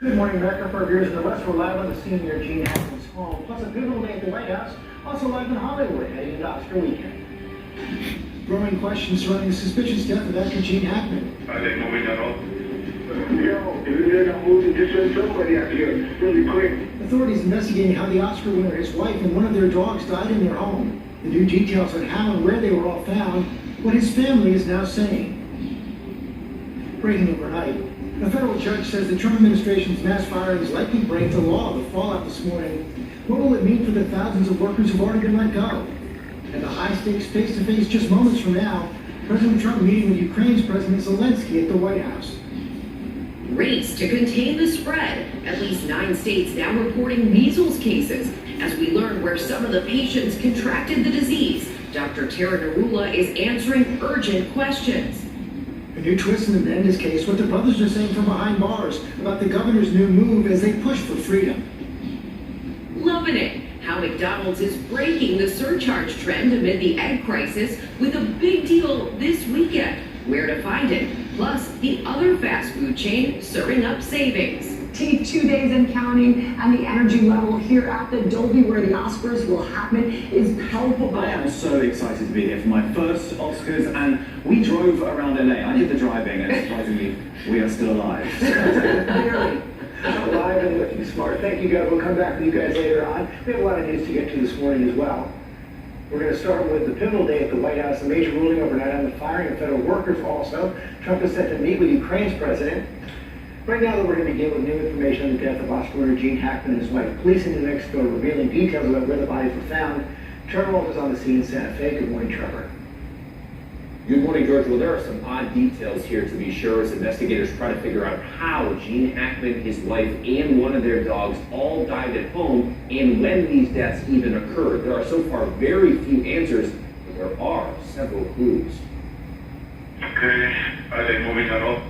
Good morning, America. For our viewers in the West, we're live on the scene near Gene Hackman's home, plus a pivotal day at the White House, also live in Hollywood, heading into Oscar weekend. Growing questions surrounding the suspicious death of actor Gene Hackman. Are they moving at all? Yo, if they're not moving, just send somebody out here really quick. Authorities investigating how the Oscar winner, his wife, and one of their dogs died in their home. The new details on how and where they were all found, what his family is now saying. Breaking overnight. A federal judge says the Trump administration's mass firings likely break the law. The fallout this morning. What will it mean for the thousands of workers who've already been let go? And the high-stakes face-to-face just moments from now, President Trump meeting with Ukraine's President Zelensky at the White House. Race to contain the spread. At least 9 states now reporting measles cases. As we learn where some of the patients contracted the disease, Dr. Tara Narula is answering urgent questions. A new twist in the Menendez case, what the brothers are saying from behind bars about the governor's new move as they push for freedom. Loving it. How McDonald's is breaking the surcharge trend amid the egg crisis with a big deal this weekend. Where to find it. Plus, the other fast food chain serving up savings. Take 2 days and counting, and the energy level here at the Dolby where the Oscars will happen is palpable. I am so excited to be here for my first Oscars, and we drove around LA. I did the driving, and surprisingly, we are still alive. Clearly. Live and looking smart. Thank you, guys. We'll come back with you guys later on. We have a lot of news to get to this morning as well. We're going to start with the pivotal day at the White House, a major ruling overnight on the firing of federal workers also. Trump is set to meet with Ukraine's president. Right now, though, we're going to begin with new information on the death of Oscar winner Gene Hackman and his wife. Police in New Mexico are revealing details about where the bodies were found. Trevor Wolf is on the scene in Santa Fe. Good morning, Trevor. Good morning, George. Well, there are some odd details here to be sure as investigators try to figure out how Gene Hackman, his wife, and one of their dogs all died at home and when these deaths even occurred. There are so far very few answers, but there are several clues. Okay. Are they moving at all?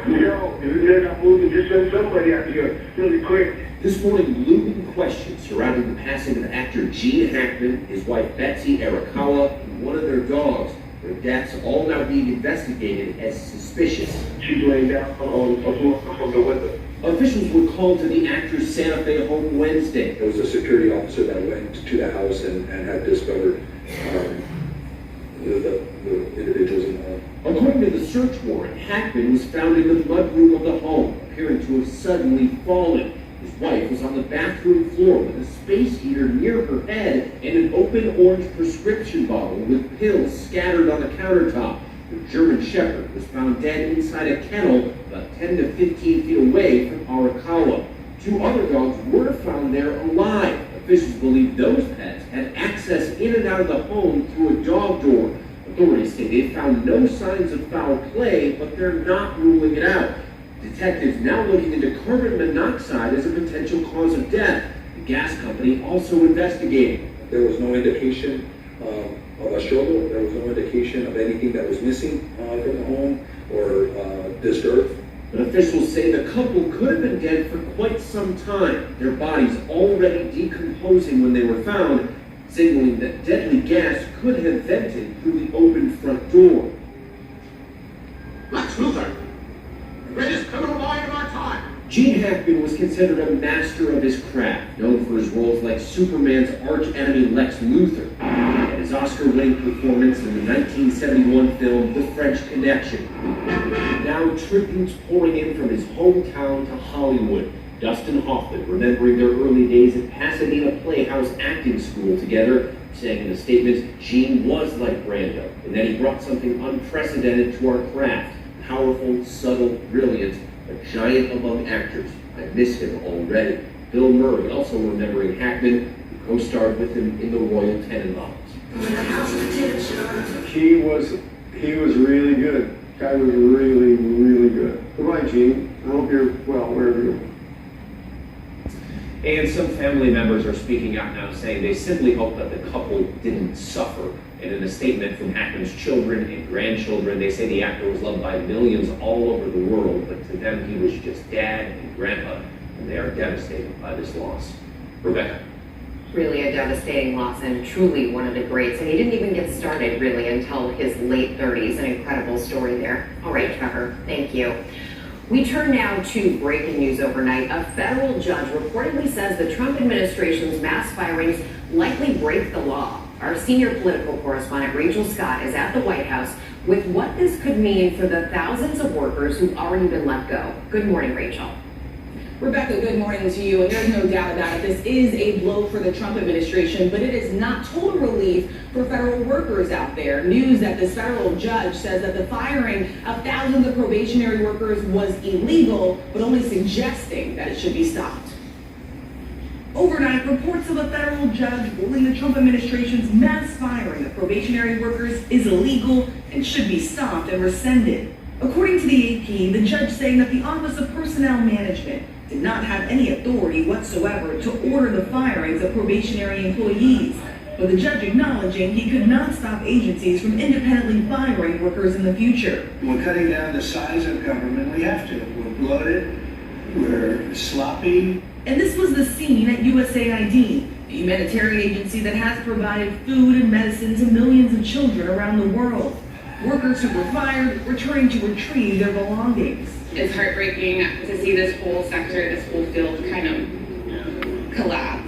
Yo, if they're not moving, just send somebody out here really quick. This morning, looming questions surrounding the passing of actor Gene Hackman, his wife Betsy Arakawa, and one of their dogs. Their deaths all now being investigated as suspicious. She's laying down on a floor from the window. Officials were called to the actor's Santa Fe home Wednesday. There was a security officer that went to the house and had discovered the individuals in the home. According to the search warrant, Hackman was found in the mudroom of the home, appearing to have suddenly fallen. His wife was on the bathroom floor with a space heater near her head and an open orange prescription bottle with pills scattered on the countertop. The German Shepherd was found dead inside a kennel about 10 to 15 feet away from Arakawa. 2 other dogs were found there alive. Officials believe those pets had access in and out of the home through a dog door. Authorities say they found no signs of foul play, but they're not ruling it out. Detectives now looking into carbon monoxide as a potential cause of death. The gas company also investigating. There was no indication of a struggle. There was no indication of anything that was missing from the home or disturbed. But officials say the couple could have been dead for quite some time. Their bodies already decomposing when they were found, signaling that deadly gas could have vented through the open front door. Lex Luthor, the greatest criminal lawyer of our time. Gene Hackman was considered a master of his craft, known for his roles like Superman's arch-enemy Lex Luthor, and his Oscar-winning performance in the 1971 film The French Connection. Now tributes pouring in from his hometown to Hollywood. Dustin Hoffman remembering their early days at Pasadena Playhouse acting school together, saying in a statement, Gene was like Brando, and that he brought something unprecedented to our craft. Powerful, subtle, brilliant, a giant among actors. I miss him already. Bill Murray also remembering Hackman, who co-starred with him in the Royal Tenenbaums. He was really good. Guy was really, really good. Goodbye, Gene. I hope you're well, wherever you are. And some family members are speaking out now saying they simply hope that the couple didn't suffer. And in a statement from Hackman's children and grandchildren, they say the actor was loved by millions all over the world, but to them he was just dad and grandpa, and they are devastated by this loss. Rebecca. Really a devastating loss and truly one of the greats. And he didn't even get started really until his late 30s. An incredible story there. All right, Trevor, thank you. We turn now to breaking news overnight. A federal judge reportedly says the Trump administration's mass firings likely break the law. Our senior political correspondent, Rachel Scott, is at the White House with what this could mean for the thousands of workers who've already been let go. Good morning, Rachel. Rebecca, good morning to you, and there's no doubt about it. This is a blow for the Trump administration, but it is not total relief for federal workers out there. News that this federal judge says that the firing of thousands of probationary workers was illegal, but only suggesting that it should be stopped. Overnight, reports of a federal judge ruling the Trump administration's mass firing of probationary workers is illegal and should be stopped and rescinded. According to the AP, the judge saying that the Office of Personnel Management did not have any authority whatsoever to order the firings of probationary employees, but the judge acknowledging he could not stop agencies from independently firing workers in the future. We're cutting down the size of government. We have to. We're bloated. We're sloppy. And this was the scene at USAID, the humanitarian agency that has provided food and medicine to millions of children around the world. Workers who were fired returning to retrieve their belongings. It's heartbreaking to see this whole sector, this whole field kind of collapse.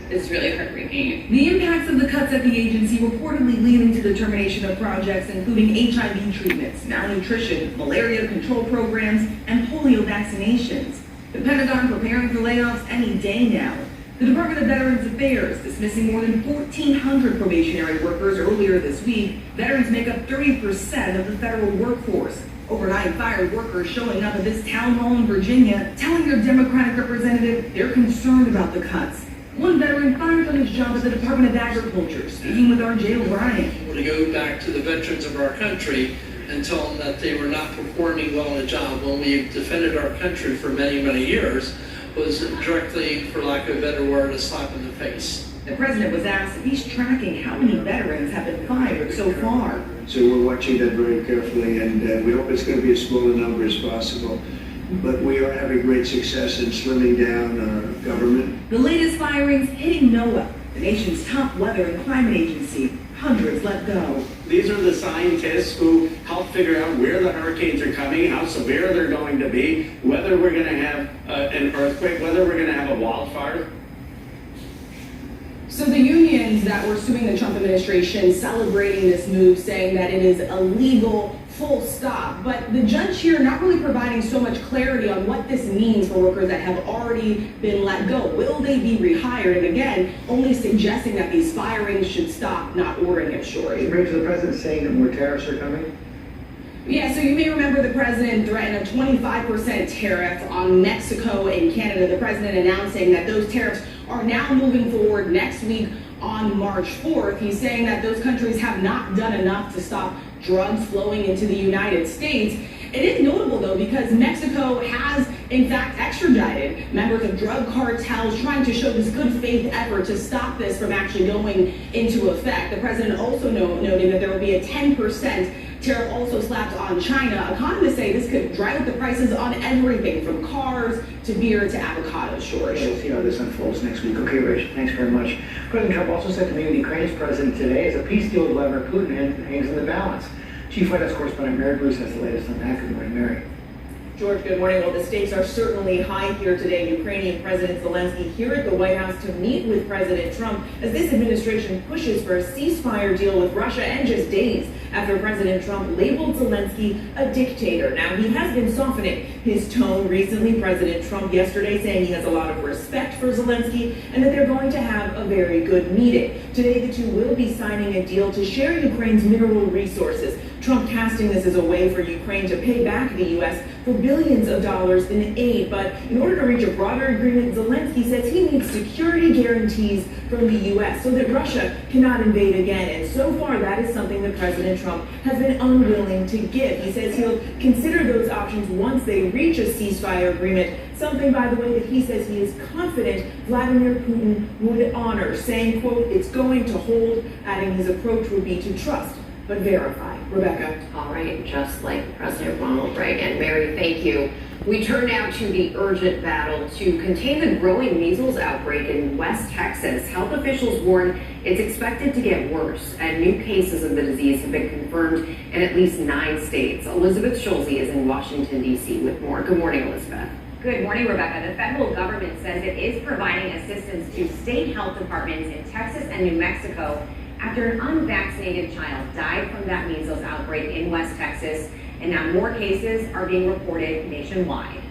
It's really heartbreaking. The impacts of the cuts at the agency reportedly leading to the termination of projects including HIV treatments, malnutrition, malaria control programs, and polio vaccinations. The Pentagon preparing for layoffs any day now. The Department of Veterans Affairs dismissing more than 1,400 probationary workers earlier this week. Veterans make up 30% of the federal workforce. Overnight, fired workers showing up at this town hall in Virginia, telling their Democratic representative they're concerned about the cuts. One veteran fired on his job at the Department of Agriculture, speaking with R.J. O'Brien. To go back to the veterans of our country and tell them that they were not performing well in a job when we defended our country for many, many years was directly, for lack of a better word, a slap in the face. The president was asked if he's tracking how many veterans have been fired so far. So we're watching that very carefully, and we hope it's going to be as small a number as possible. But we are having great success in slimming down our government. The latest firings hitting NOAA, the nation's top weather and climate agency. Hundreds let go. These are the scientists who help figure out where the hurricanes are coming, how severe they're going to be, whether we're going to have an earthquake, whether we're going to have a wildfire. So the unions that were suing the Trump administration celebrating this move, saying that it is illegal, full stop. But the judge here not really providing so much clarity on what this means for workers that have already been let go. Will they be rehired? And again, only suggesting that these firings should stop, not ordering it short. Rachel, the president saying that more tariffs are coming? Yeah, so you may remember the president threatened a 25% tariff on Mexico and Canada. The president announcing that those tariffs are now moving forward next week on March 4th. He's saying that those countries have not done enough to stop drugs flowing into the United States. It is notable, though, because Mexico has, in fact, extradited members of drug cartels, trying to show this good faith effort to stop this from actually going into effect. The president also noting that there will be a 10% tariff also slapped on China. Economists say this could drive up the prices on everything from cars to beer to avocado shortage. We'll see how this unfolds next week. Okay, Rachel, thanks very much. President Trump also said to meet with Ukraine's president today as a peace deal with Vladimir Putin hangs in the balance. Chief White House correspondent Mary Bruce has the latest on that. Good morning, Mary. George, good morning. Well, the stakes are certainly high here today. Ukrainian President Zelensky here at the White House to meet with President Trump as this administration pushes for a ceasefire deal with Russia, and just days after President Trump labeled Zelensky a dictator. Now, he has been softening his tone recently. President Trump yesterday saying he has a lot of respect for Zelensky and that they're going to have a very good meeting. Today, the two will be signing a deal to share Ukraine's mineral resources. Trump casting this as a way for Ukraine to pay back the U.S. for billions of dollars in aid. But in order to reach a broader agreement, Zelensky says he needs security guarantees from the U.S. so that Russia cannot invade again. And so far, that is something that President Trump has been unwilling to give. He says he'll consider those options once they reach a ceasefire agreement, something, by the way, that he says he is confident Vladimir Putin would honor, saying, quote, "It's going to hold," adding his approach would be to trust but verify. Rebecca. All right, just like President Ronald Reagan. Mary, thank you. We turn now to the urgent battle to contain the growing measles outbreak in West Texas. Health officials warn it's expected to get worse, and new cases of the disease have been confirmed in at least 9 states. Elizabeth Schulze is in Washington, D.C. with more. Good morning, Elizabeth. Good morning, Rebecca. The federal government says it is providing assistance to state health departments in Texas and New Mexico after an unvaccinated child died from that measles outbreak in West Texas. And now more cases are being reported nationwide.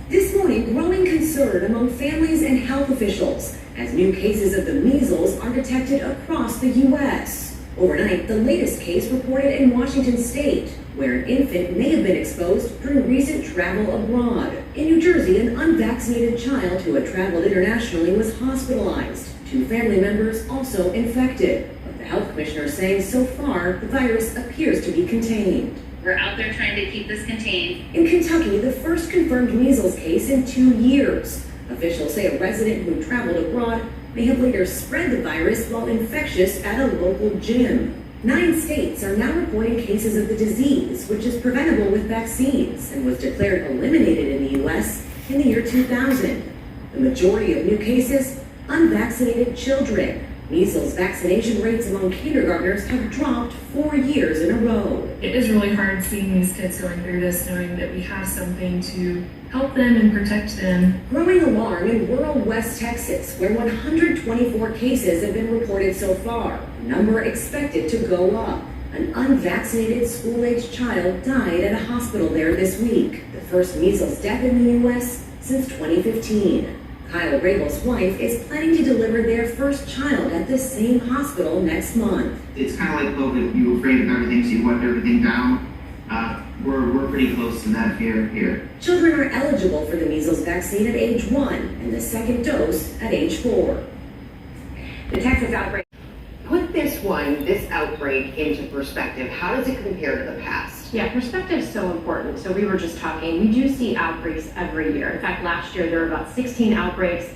This morning, growing concern among families and health officials as new cases of the measles are detected across the U.S. Overnight, the latest case reported in Washington state, where an infant may have been exposed during recent travel abroad. In New Jersey, an unvaccinated child who had traveled internationally was hospitalized. 2 family members also infected. But the health commissioner is saying so far, the virus appears to be contained. We're out there trying to keep this contained. In Kentucky, the first confirmed measles case in 2 years. Officials say a resident who traveled abroad may have later spread the virus while infectious at a local gym. 9 states are now reporting cases of the disease, which is preventable with vaccines and was declared eliminated in the U.S. in the year 2000. The majority of new cases, unvaccinated children. Measles vaccination rates among kindergartners have dropped 4 years in a row. It is really hard seeing these kids going through this, knowing that we have something to help them and protect them. Growing alarm in rural West Texas, where 124 cases have been reported so far. The number expected to go up. An unvaccinated school-aged child died at a hospital there this week. The first measles death in the U.S. since 2015. Kyle Rabel's wife is planning to deliver their first child at the same hospital next month. It's kind of like COVID. You were afraid of everything, so you wiped everything down. We're pretty close to that here. Children are eligible for the measles vaccine at age 1 and the second dose at age 4. The Texas outbreak. Put this outbreak into perspective. How does it compare to the past? Yeah, perspective is so important. So we were just talking, we do see outbreaks every year. In fact, last year there were about 16 outbreaks,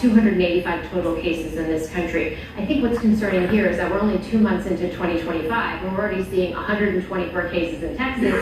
285 total cases in this country. I think what's concerning here is that we're only 2 months into 2025, and we're already seeing 124 cases in Texas,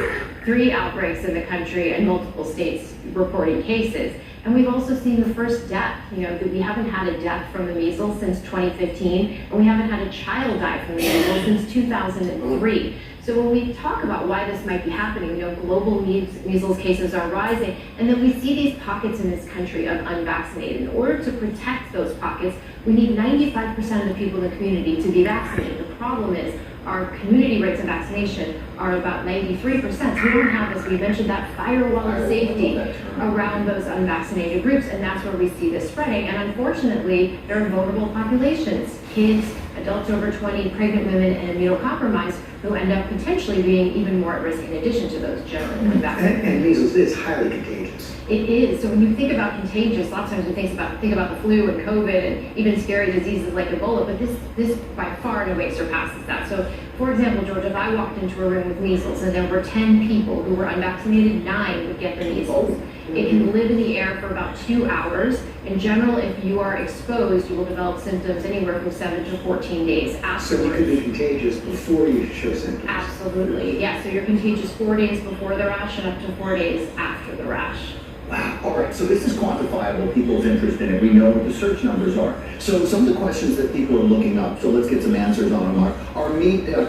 3 outbreaks in the country, and multiple states reporting cases. And we've also seen the first death. That we haven't had a death from the measles since 2015, and we haven't had a child die from the measles since 2003. So when we talk about why this might be happening, global measles cases are rising, and then we see these pockets in this country of unvaccinated. In order to protect those pockets, we need 95% of the people in the community to be vaccinated. The problem is our community rates of vaccination are about 93%. So we don't have, as we mentioned, that firewall of safety around those unvaccinated groups, and that's where we see this spreading. And unfortunately, there are vulnerable populations, kids, adults over 20, pregnant women, and immunocompromised, who end up potentially being even more at risk in addition to those generally unvaccinated. And measles is highly contagious. It is. So when you think about contagious, a lot of times we think about the flu and COVID and even scary diseases like Ebola, but this by far and away surpasses that. So for example, George, if I walked into a room with measles and there were 10 people who were unvaccinated, 9 would get the measles. It can live in the air for about 2 hours. In general, if you are exposed, you will develop symptoms anywhere from 7 to 14 days afterwards. So you could be contagious before you show symptoms. Absolutely, yeah. So you're contagious 4 days before the rash and up to 4 days after the rash. Wow. All right, so this is quantifiable, people's interest in it. We know what the search numbers are. So some of the questions that people are looking up, so let's get some answers on them,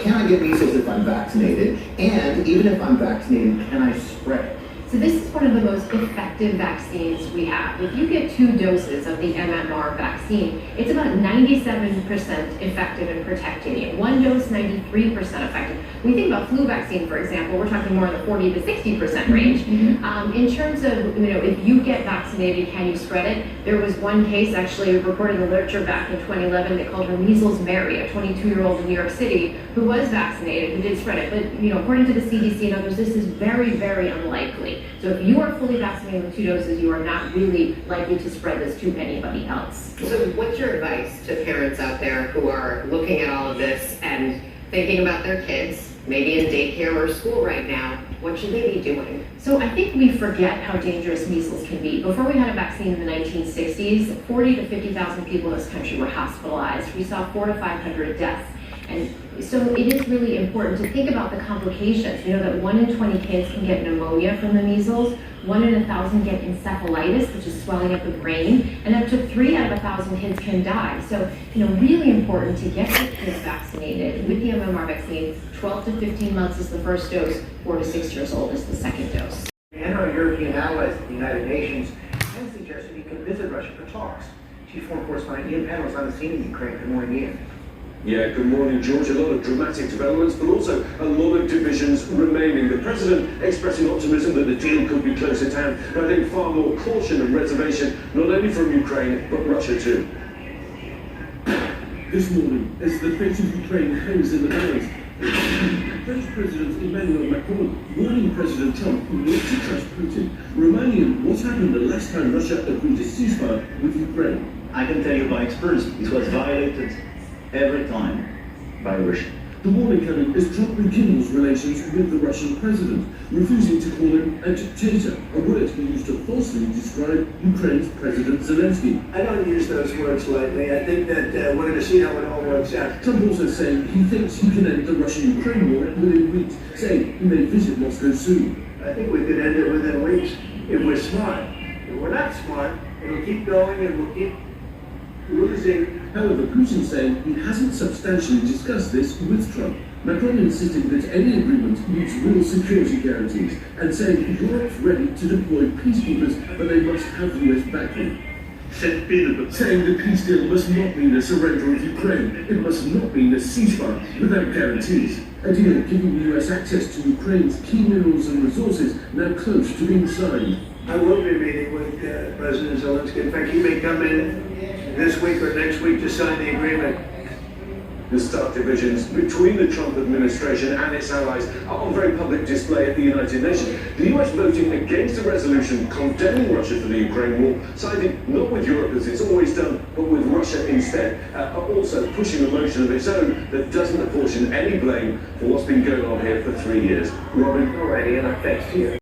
can I get measles if I'm vaccinated? And even if I'm vaccinated, can I spread it? So this is one of the most effective vaccines we have. If you get 2 doses of the MMR vaccine, it's about 97% effective in protecting you. 1 dose, 93% effective. When you think about flu vaccine, for example, we're talking more in the 40 to 60% range. In terms of, if you get vaccinated, can you spread it? There was one case actually reported in the literature back in 2011. They called her Measles Mary, a 22-year-old in New York City who was vaccinated, who did spread it. But, according to the CDC and others, this is very, very unlikely. So if you are fully vaccinated with 2 doses, you are not really likely to spread this to anybody else. So what's your advice to parents out there who are looking at all of this and thinking about their kids, maybe in daycare or school right now? What should they be doing? So I think we forget how dangerous measles can be. Before we had a vaccine in the 1960s, 40 to 50,000 people in this country were hospitalized. We saw 400 to 500 deaths. And so it is really important to think about the complications. We know that 1 in 20 kids can get pneumonia from the measles, 1 in 1,000 get encephalitis, which is swelling of the brain, and up to 3 out of 1,000 kids can die. So, really important to get your kids vaccinated with the MMR vaccine. 12 to 15 months is the first dose, 4 to 6 years old is the second dose. And our European allies at the United Nations have suggested he could visit Russia for talks. Chief Foreign Correspondent Ian Pennell is on the scene in Ukraine. Good morning, Ian. Yeah, good morning, George. A lot of dramatic developments, but also a lot of divisions remaining. The president expressing optimism that the deal could be close at hand, but I think far more caution and reservation, not only from Ukraine, but Russia too. This morning, as the fate of Ukraine hangs in the balance, French President Emmanuel Macron warning President Trump not to trust Putin, reminding him what happened the last time Russia agreed to ceasefire with Ukraine. I can tell you by experience, it was violated every time by Russia. The warning coming as Trump rekindles relations with the Russian president, refusing to call him a dictator, a word he used to falsely describe Ukraine's President Zelensky. I don't use those words lightly. I think that we're going to see how it all works out. Trump also saying he thinks he can end the Russian-Ukraine war within weeks, saying he may visit Moscow soon. I think we could end it within weeks if we're smart. If we're not smart, it'll keep going and we'll keep losing. However, Putin saying he hasn't substantially discussed this with Trump. Macron insisting that any agreement needs real security guarantees and saying Europe's ready to deploy peacekeepers, but they must have US backing. Saying the peace deal must not mean a surrender of Ukraine. It must not mean a ceasefire without guarantees. A deal giving the US access to Ukraine's key minerals and resources now close to being signed. I will be meeting with President Zelensky. In fact, he may come in this week or next week to sign the agreement. The stark divisions between the Trump administration and its allies are on very public display at the United Nations. The US voting against a resolution condemning Russia for the Ukraine war, siding not with Europe as it's always done, but with Russia instead, also pushing a motion of its own that doesn't apportion any blame for what's been going on here for 3 years. Robin? Alrighty, and thanks to you.